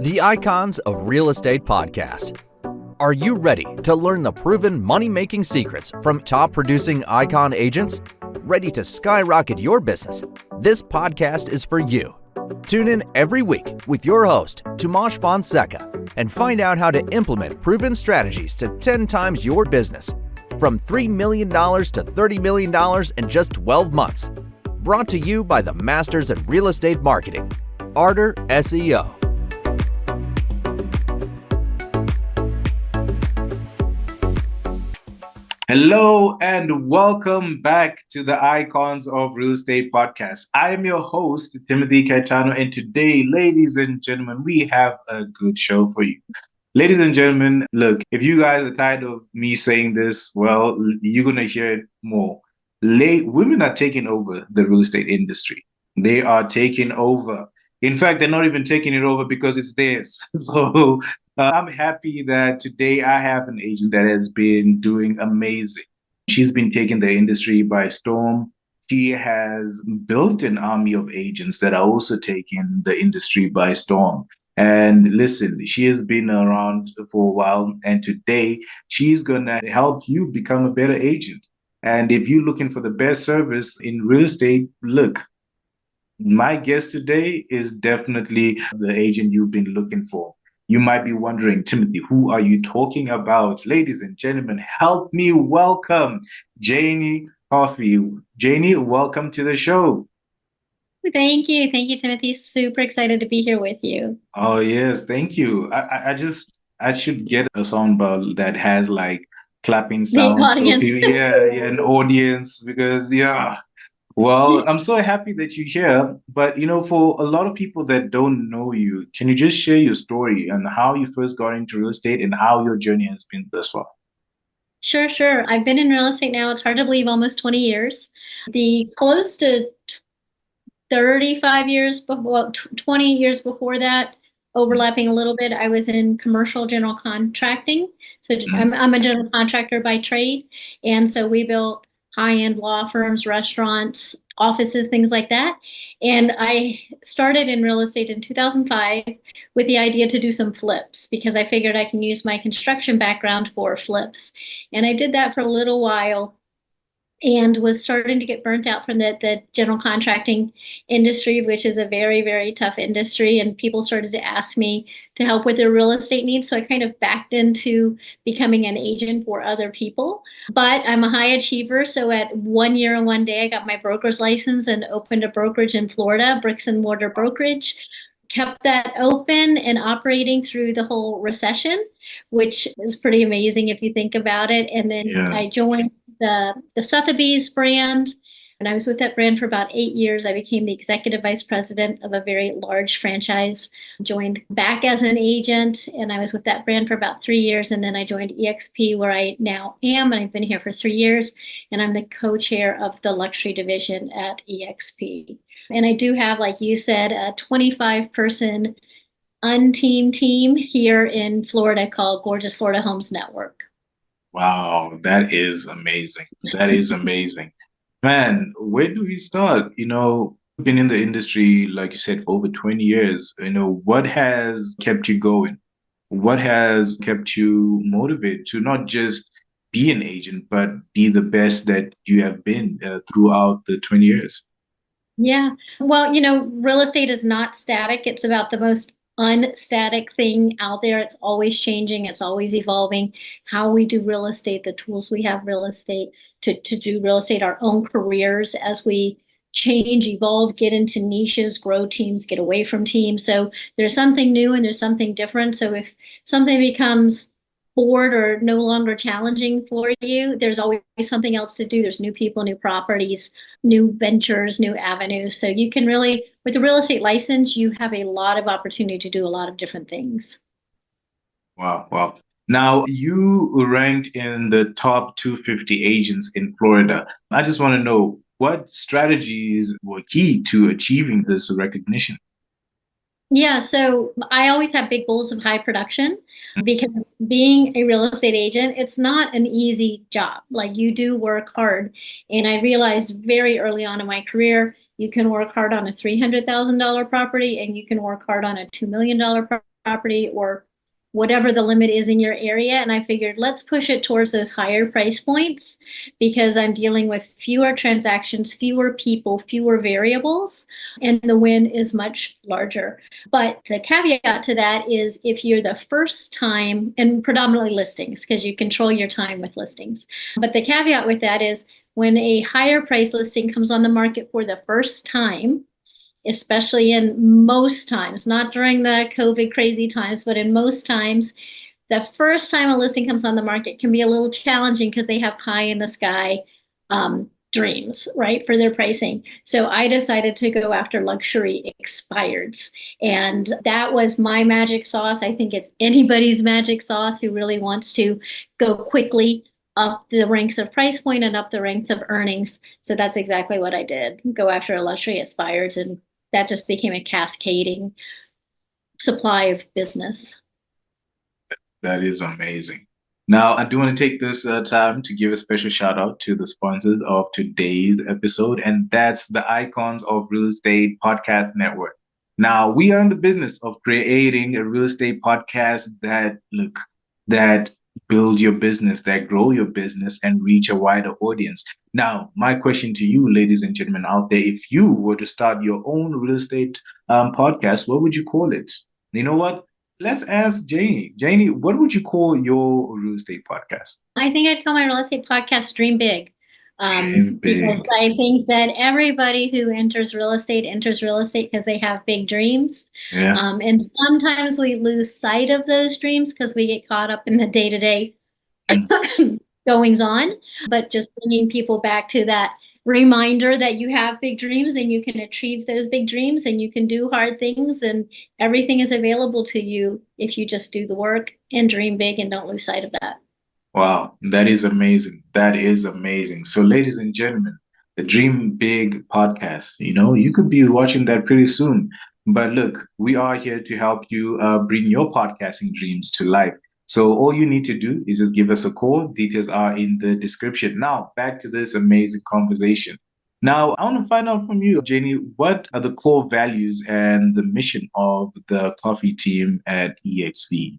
The Icons of Real Estate podcast. Are you ready to learn the proven money-making secrets from top-producing icon agents? Ready to skyrocket your business? This podcast is for you. Tune in every week with your host, Tomasz Fonseca, and find out how to implement proven strategies to 10 times your business. From $3 million to $30 million in just 12 months. Brought to you by the Masters in Real Estate Marketing, Arter SEO. Hello and welcome back to the Icons of Real Estate podcast. I am your host, Timothy Kataino, and today, ladies and gentlemen, we have a good show for you. Ladies and gentlemen, look, if you guys are tired of me saying this, well, you're going to hear it more. Women are taking over the real estate industry. They are taking over. In fact, they're not even taking it over because it's theirs. So I'm happy that today I have an agent that has been doing amazing. She's been taking the industry by storm. She has built an army of agents that are also taking the industry by storm. And listen, she has been around for a while, and today she's going to help you become a better agent. And if you're looking for the best service in real estate, look, my guest today is definitely the agent you've been looking for. You might be wondering, Timothy, who are you talking about? Ladies and gentlemen, help me welcome Janie Coffey. Janie, welcome to the show. Thank you. Thank you, Timothy. Super excited to be here with you. Oh, yes. Thank you. I should get a soundbar that has like clapping The sounds. So audience. people, an audience because, Well, I'm so happy that you're here. But, for a lot of people that don't know you, can you just share your story and how you first got into real estate and how your journey has been thus far? Sure. I've been in real estate now, it's hard to believe, almost 20 years. The close to 35 years before, 20 years before that, overlapping a little bit, I was in commercial general contracting. So I'm a general contractor by trade. And so we built high-end law firms, restaurants, offices, things like that. And I started in real estate in 2005 with the idea to do some flips because I figured I can use my construction background for flips. And I did that for a little while and was starting to get burnt out from the general contracting industry, which is a very, very tough industry. And people started to ask me to help with their real estate needs. So I kind of backed into becoming an agent for other people. But I'm a high achiever. So at 1 year and 1 day, I got my broker's license and opened a brokerage in Florida, bricks and mortar brokerage. Kept that open and operating through the whole recession, which is pretty amazing if you think about it. And then I joined the Sotheby's brand, and I was with that brand for about 8 years. I became the executive vice president of a very large franchise, joined back as an agent, and I was with that brand for about 3 years. And then I joined EXP, where I now am, and I've been here for 3 years, and I'm the co-chair of the luxury division at EXP. And I do have, like you said, a 25-person unteamed team here in Florida called Gorgeous Florida Homes Network. Wow, that is amazing. That is amazing. Man, where do we start? Been in the industry, like you said, for over 20 years. What has kept you going? What has kept you motivated to not just be an agent, but be the best that you have been throughout the 20 years? Yeah. Well, real estate is not static. It's about the most unstatic thing out there. It's always changing. It's always evolving. How we do real estate, the tools we have real estate to do real estate, our own careers as we change, evolve, get into niches, grow teams, get away from teams. So there's something new and there's something different. So if something becomes bored or no longer challenging for you, there's always something else to do. There's new people, new properties, new ventures, new avenues. So you can really, with the real estate license, you have a lot of opportunity to do a lot of different things. Wow. Now, you ranked in the top 250 agents in Florida. I just want to know what strategies were key to achieving this recognition? Yeah, so I always have big goals of high production because being a real estate agent, it's not an easy job. Like, you do work hard. And I realized very early on in my career, you can work hard on a $300,000 property and you can work hard on a $2 million property or whatever the limit is in your area. And I figured let's push it towards those higher price points because I'm dealing with fewer transactions, fewer people, fewer variables, and the win is much larger. But the caveat to that is if you're the first time, and predominantly listings, because you control your time with listings. But the caveat with that is when a higher price listing comes on the market for the first time, especially in most times, not during the COVID crazy times, but in most times, the first time a listing comes on the market can be a little challenging because they have pie in the sky dreams, right, for their pricing. So I decided to go after luxury expireds. And that was my magic sauce. I think it's anybody's magic sauce who really wants to go quickly up the ranks of price point and up the ranks of earnings. So that's exactly what I did. Go after a luxury expireds, and that just became a cascading supply of business. That is amazing. Now, I do want to take this time to give a special shout out to the sponsors of today's episode, and that's the Icons of Real Estate Podcast Network. Now, we are in the business of creating a real estate podcast that build your business, that grow your business and reach a wider audience. Now, my question to you, ladies and gentlemen out there, if you were to start your own real estate podcast, what would you call it? You know what? Let's ask Janie. Janie, what would you call your real estate podcast? I think I'd call my real estate podcast Dream Big. Dream Big. Because I think that everybody who enters real estate because they have big dreams. Yeah. And sometimes we lose sight of those dreams because we get caught up in the day-to-day goings on. But just bringing people back to that reminder that you have big dreams and you can achieve those big dreams and you can do hard things and everything is available to you if you just do the work and dream big and don't lose sight of that. Wow, that is amazing. That is amazing. So, ladies and gentlemen, the Dream Big podcast, you could be watching that pretty soon. But look, we are here to help you bring your podcasting dreams to life. So all you need to do is just give us a call. Details are in the description. Now, back to this amazing conversation. Now, I want to find out from you, Janie, what are the core values and the mission of the coffee team at EXV?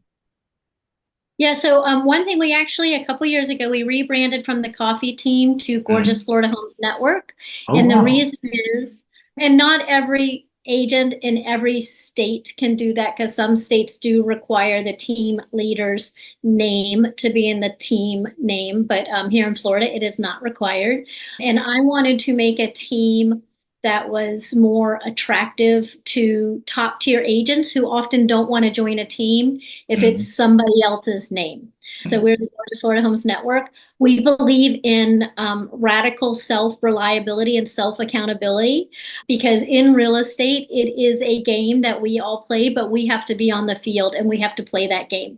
Yeah, so one thing we actually, a couple years ago, we rebranded from the coffee team to Gorgeous Florida Homes Network. Oh, and the wow. reason is, and not every agent in every state can do that because some states do require the team leader's name to be in the team name. But here in Florida, it is not required. And I wanted to make a team that was more attractive to top tier agents who often don't want to join a team if it's somebody else's name. So we're the Gorgeous Florida Homes Network. We believe in radical self-reliability and self-accountability because in real estate, it is a game that we all play, but we have to be on the field and we have to play that game.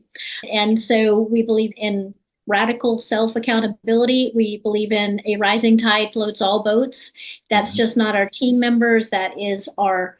And so we believe in radical self-accountability. We believe in a rising tide floats all boats. That's just not our team members. That is our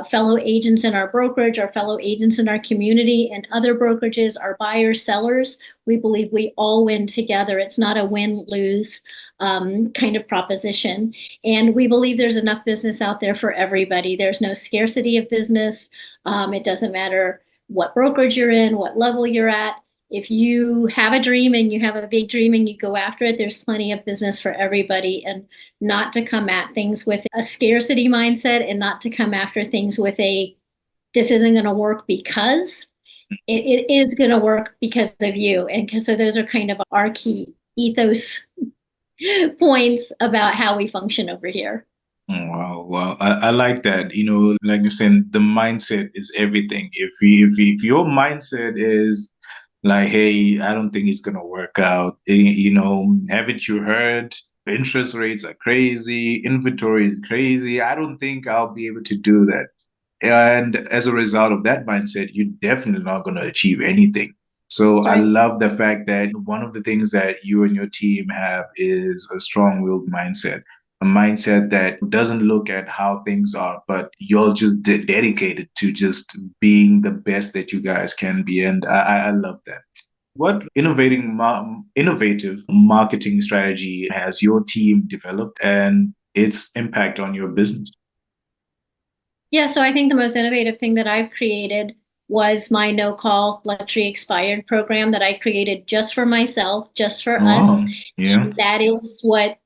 fellow agents in our brokerage, our fellow agents in our community, and other brokerages, our buyers, sellers. We believe we all win together. It's not a win-lose kind of proposition. And we believe there's enough business out there for everybody. There's no scarcity of business. It doesn't matter what brokerage you're in, what level you're at. If you have a dream and you have a big dream and you go after it, there's plenty of business for everybody, and not to come at things with a scarcity mindset and not to come after things with this isn't going to work because it is going to work because of you. And so those are kind of our key ethos points about how we function over here. Oh, wow, wow. I like that. Like you're saying, the mindset is everything. If your mindset is like, hey, I don't think it's gonna work out. Haven't you heard? Interest rates are crazy, inventory is crazy. I don't think I'll be able to do that. And as a result of that mindset, you're definitely not gonna achieve anything. So That's right. I love the fact that one of the things that you and your team have is a strong-willed mindset. A mindset that doesn't look at how things are, but you're just dedicated to just being the best that you guys can be. And I love that. What innovative marketing strategy has your team developed and its impact on your business? Yeah, so I think the most innovative thing that I've created was my no-call luxury expired program that I created just for myself, just for us. Wow. Yeah. And that is what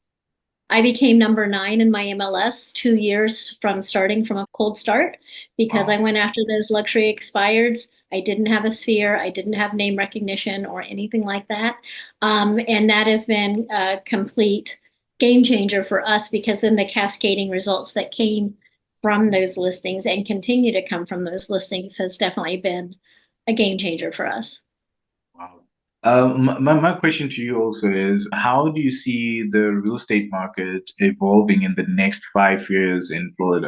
I became number 9 in my MLS 2 years from starting from a cold start because I Wow. went after those luxury expireds. I didn't have a sphere, I didn't have name recognition or anything like that. And that has been a complete game changer for us because then the cascading results that came from those listings and continue to come from those listings has definitely been a game changer for us. Wow. My question to you also is, how do you see the real estate market evolving in the next 5 years in Florida?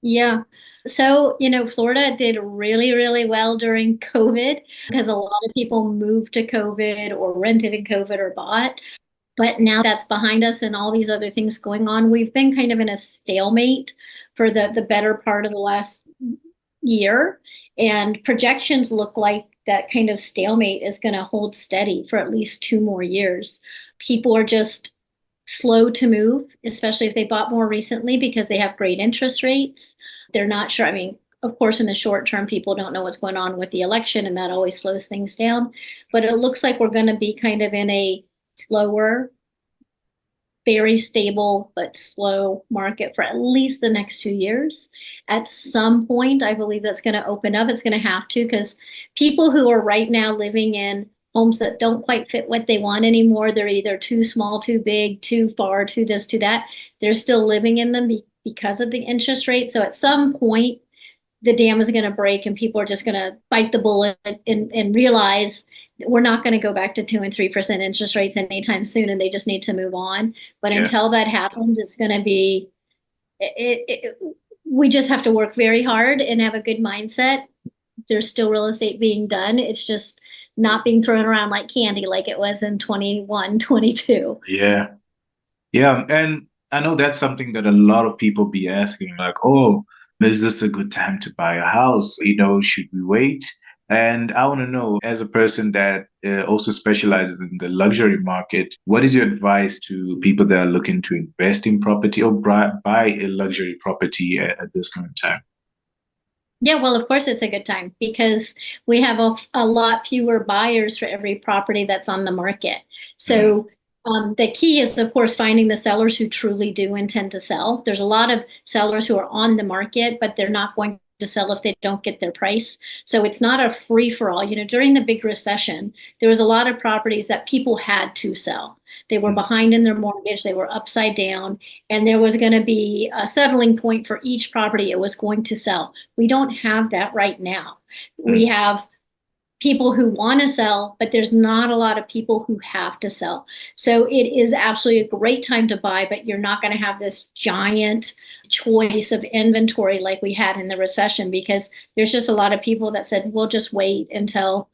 Yeah. So, Florida did really, really well during COVID because a lot of people moved to COVID or rented in COVID or bought. But now that's behind us and all these other things going on, we've been kind of in a stalemate for the better part of the last year. And projections look like that kind of stalemate is going to hold steady for at least 2 more years. People are just slow to move, especially if they bought more recently because they have great interest rates. They're not sure. I mean, of course, in the short term, people don't know what's going on with the election, and that always slows things down. But it looks like we're going to be kind of in a slower, very stable but slow market for at least the next 2 years. At some point, I believe that's going to open up. It's going to have to because people who are right now living in homes that don't quite fit what they want anymore, they're either too small, too big, too far, too this, too that. They're still living in them because of the interest rate. So at some point, the dam is going to break and people are just going to bite the bullet and realize we're not going to go back to 2 and 3% interest rates anytime soon, and they just need to move on. But Yeah. until that happens, it's going to be we just have to work very hard and have a good mindset. There's still real estate being done. It's just not being thrown around like candy like it was in 21, 22. Yeah. Yeah. And I know that's something that a lot of people be asking, like, oh, is this a good time to buy a house? Should we wait? And I want to know, as a person that also specializes in the luxury market, what is your advice to people that are looking to invest in property or buy a luxury property at this current time? Yeah, well, of course it's a good time because we have a lot fewer buyers for every property that's on the market. Mm. So the key is, of course, finding the sellers who truly do intend to sell. There's a lot of sellers who are on the market, but they're not going to sell if they don't get their price. So it's not a free for all. During the big recession, there was a lot of properties that people had to sell. They were Mm. behind in their mortgage, they were upside down, and there was going to be a settling point for each property it was going to sell. We don't have that right now. We Mm. have people who want to sell, but there's not a lot of people who have to sell. So it is absolutely a great time to buy, but you're not going to have this giant choice of inventory like we had in the recession because there's just a lot of people that said, we'll just wait until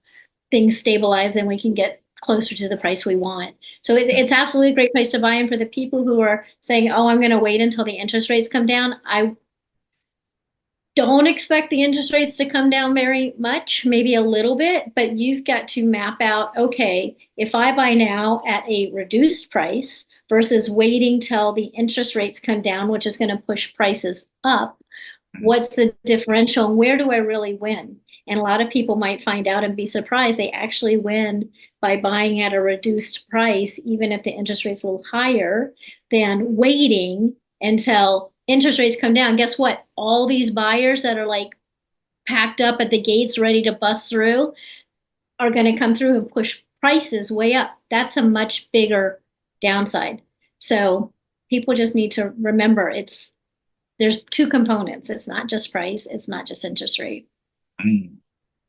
things stabilize and we can get closer to the price we want. So it's absolutely a great place to buy. And for the people who are saying, oh, I'm going to wait until the interest rates come down, I don't expect the interest rates to come down very much, maybe a little bit, but you've got to map out, okay, if I buy now at a reduced price versus waiting till the interest rates come down, which is going to push prices up, what's the differential and where do I really win? And a lot of people might find out and be surprised they actually win by buying at a reduced price, even if the interest rate's a little higher than waiting until interest rates come down. Guess what? All these buyers that are like packed up at the gates ready to bust through are going to come through and push prices way up. That's a much bigger downside. So people just need to remember there's two components. It's not just price, it's not just interest rate. Mm.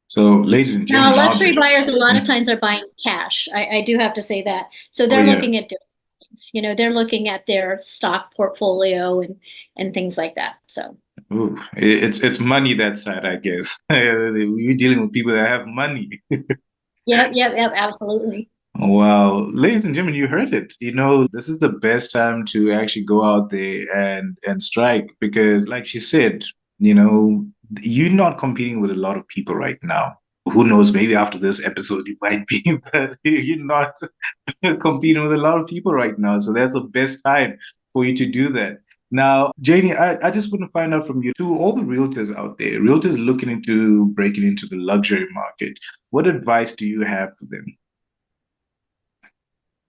So, ladies and Now, gentlemen, out luxury there. buyers a lot of Mm. times are buying cash. I do have to say that. So Oh, they're yeah. looking at different things. They're looking at their stock portfolio and things like that. So Ooh, it's money that side, I guess. We're dealing with people that have money. yep, absolutely. Well, ladies and gentlemen, you heard it. This is the best time to actually go out there and strike because, like she said, you're not competing with a lot of people right now. Who knows? Maybe after this episode, you might be, but you're not competing with a lot of people right now. So that's the best time for you to do that. Now, Janie, I just want to find out from you, to all the realtors out there, realtors looking into breaking into the luxury market, what advice do you have for them?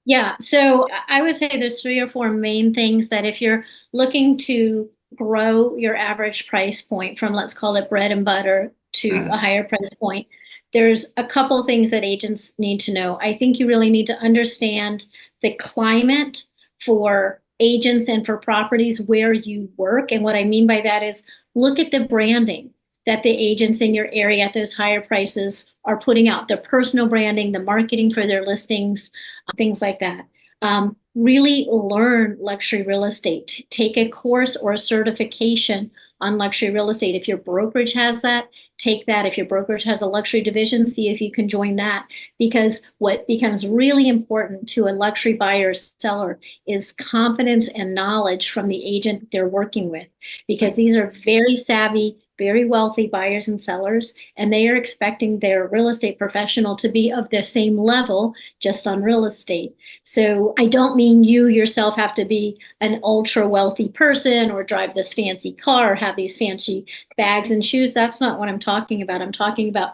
Yeah, so I would say there's three or four main things that if you're looking to grow your average price point from, let's call it bread and butter, to a Mm, higher price point, there's a couple things that agents need to know. I think you really need to understand the climate for agents and for properties where you work. And what I mean by that is look at the branding that the agents in your area at those higher prices are putting out, their personal branding, the marketing for their listings, things like that. Really learn luxury real estate. Take a course or a certification on luxury real estate. If your brokerage has that, take that. If your brokerage has a luxury division, see if you can join that. Because what becomes really important to a luxury buyer or seller is confidence and knowledge from the agent they're working with. Because these are very savvy, very wealthy buyers and sellers, and they are expecting their real estate professional to be of the same level just on real estate. So I don't mean you yourself have to be an ultra wealthy person or drive this fancy car or have these fancy bags and shoes. That's not what I'm talking about. I'm talking about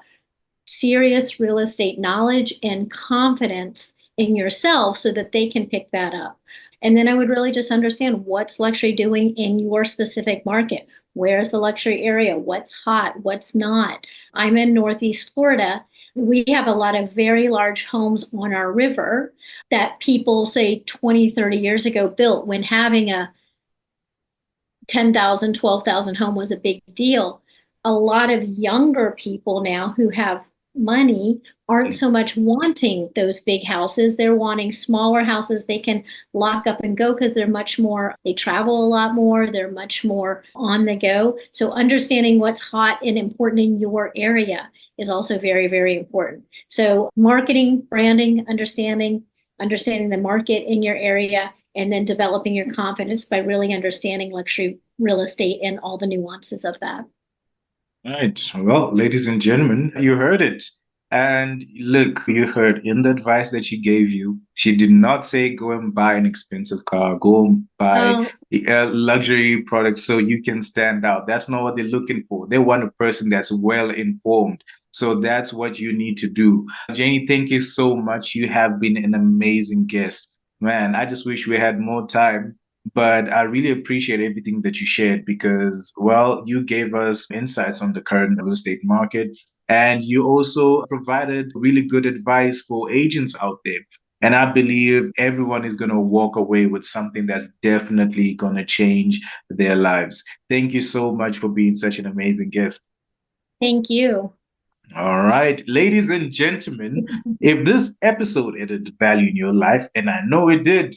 serious real estate knowledge and confidence in yourself so that they can pick that up. And then I would really just understand what's luxury doing in your specific market. Where's the luxury area? What's hot? What's not? I'm in Northeast Florida. We have a lot of very large homes on our river that people say 20, 30 years ago built when having a 10,000, 12,000 home was a big deal. A lot of younger people now who have money aren't so much wanting those big houses. They're wanting smaller houses they can lock up and go because they're much more, they travel a lot more, they're much more on the go. So understanding what's hot and important in your area is also very, very important. So marketing, branding, understanding the market in your area, and then developing your confidence by really understanding luxury real estate and all the nuances of that. right. Well, ladies and gentlemen, you heard it. And look, you heard in the advice that she gave you, she did not say go and buy an expensive car, go and buy Um, luxury products so you can stand out. That's not what they're looking for. They want a person that's well informed. So that's what you need to do. Janie, thank you so much. You have been an amazing guest. Man, I just wish we had more time. But I really appreciate everything that you shared because, well, you gave us insights on the current real estate market. And you also provided really good advice for agents out there. And I believe everyone is going to walk away with something that's definitely going to change their lives. Thank you so much for being such an amazing guest. Thank you. All right, ladies and gentlemen, if this episode added value in your life, and I know it did,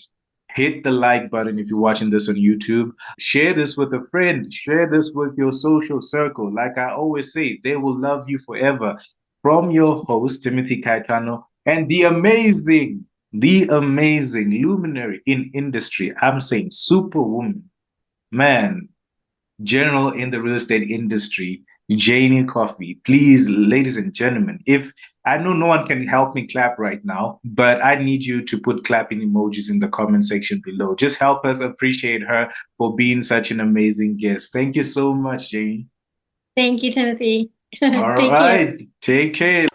hit the like button if you're watching this on YouTube. Share this with a friend, share this with your social circle. Like I always say, they will love you forever. From your host, Timothy Kataino, and the amazing luminary in industry, I'm saying superwoman, man, general in the real estate industry, Janie Coffey. Please, ladies and gentlemen, if I know no one can help me clap right now, but I need you to put clapping emojis in the comment section below. Just help us appreciate her for being such an amazing guest. Thank you so much, Janie. Thank you, Timothy. All Take care. right, take care.